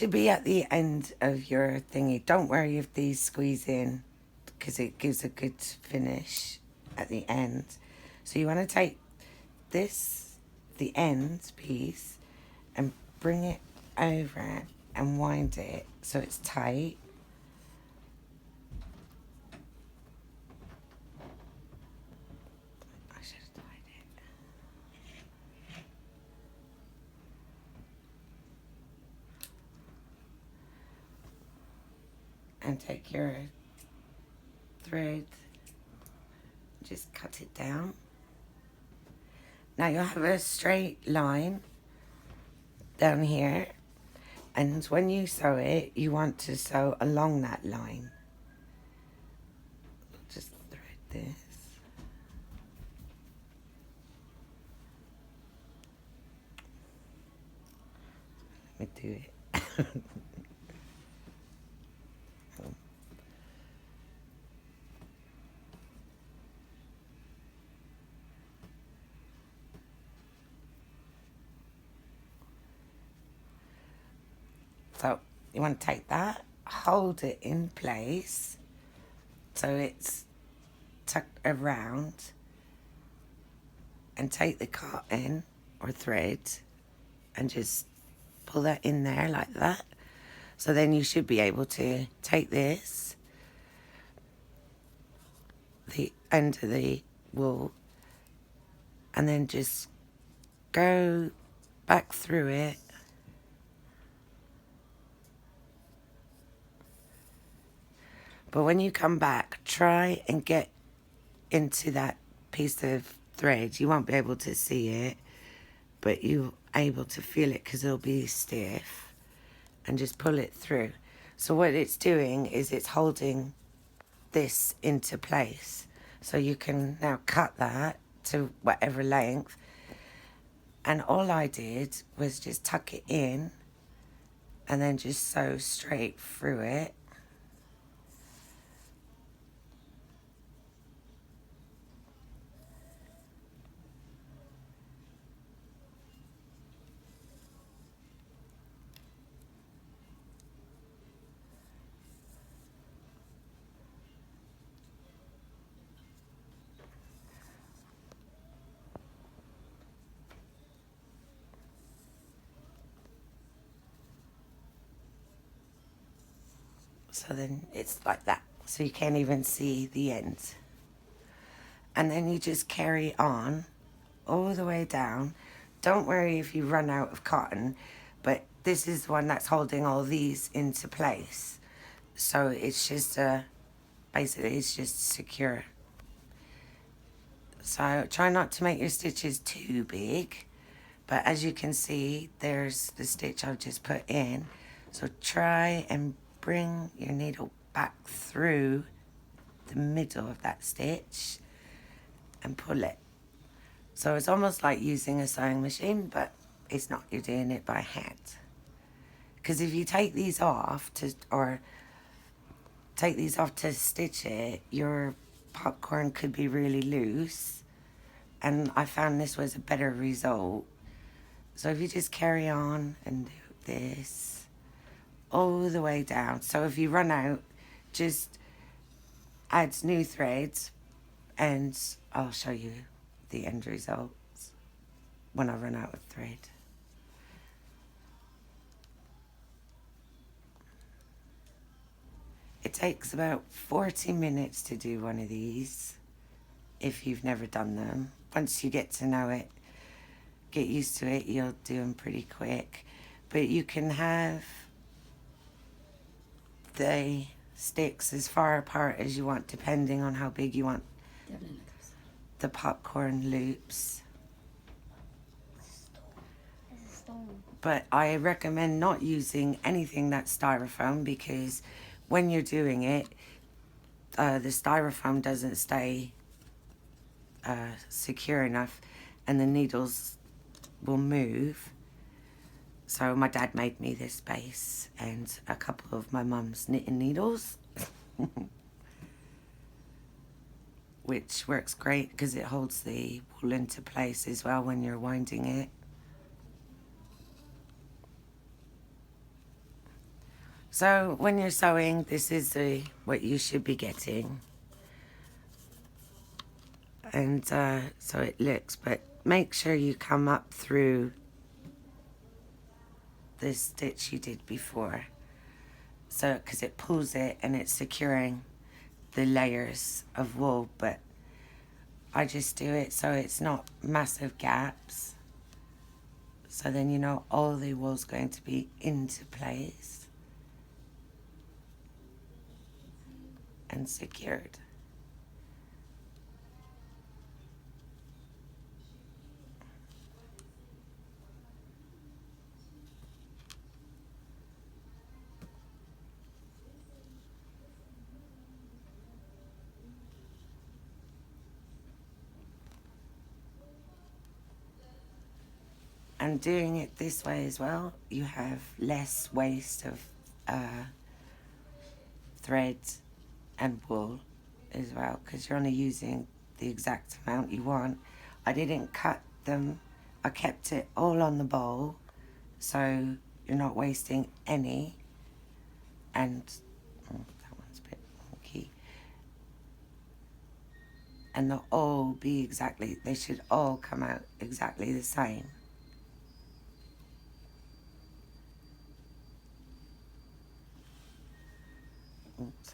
Should be at the end of your thingy. Don't worry if these squeeze in because it gives a good finish at the end. So you want to take this, the end piece, and bring it over and wind it so it's tight. I should have tied it. And take your thread, just cut it down. Now you'll have a straight line down here, and when you sew it, you want to sew along that line. Just thread this. Let me do it. So you want to take that, hold it in place so it's tucked around, and take the cotton or thread and just pull that in there like that. So then you should be able to take this, the end of the wool, and then just go back through it. But when you come back, try and get into that piece of thread. You won't be able to see it, but you're able to feel it because it'll be stiff, and just pull it through. So what it's doing is it's holding this into place. So you can now cut that to whatever length. And all I did was just tuck it in and then just sew straight through it. So then it's like that. So you can't even see the ends. And then you just carry on all the way down. Don't worry if you run out of cotton, but this is the one that's holding all these into place. So it's just basically it's just secure. So try not to make your stitches too big, but as you can see, there's the stitch I've just put in. So try and bring your needle back through the middle of that stitch and pull it. So it's almost like using a sewing machine, but it's not. You're doing it by hand. Because if you take these off to stitch it, your popcorn could be really loose. And I found this was a better result. So if you just carry on and do this all the way down. So if you run out, just add new threads and I'll show you the end results when I run out of thread. It takes about 40 minutes to do one of these if you've never done them. Once you get to know it, get used to it, you'll do them pretty quick. But you can have the sticks as far apart as you want, depending on how big you want the popcorn loops. But I recommend not using anything that's styrofoam, because when you're doing it, the styrofoam doesn't stay secure enough and the needles will move. So my dad made me this base and a couple of my mum's knitting needles, which works great because it holds the wool into place as well when you're winding it. So when you're sewing, this is what you should be getting. And so it looks, but make sure you come up through the stitch you did before. So, because it pulls it and it's securing the layers of wool, but I just do it so it's not massive gaps. So then you know all the wool's going to be into place and secured. And doing it this way as well, you have less waste of thread and wool as well, because you're only using the exact amount you want. I didn't cut them, I kept it all on the bowl, so you're not wasting any. And that one's a bit wonky. And they'll all be exactly, they should all come out exactly the same. Oops.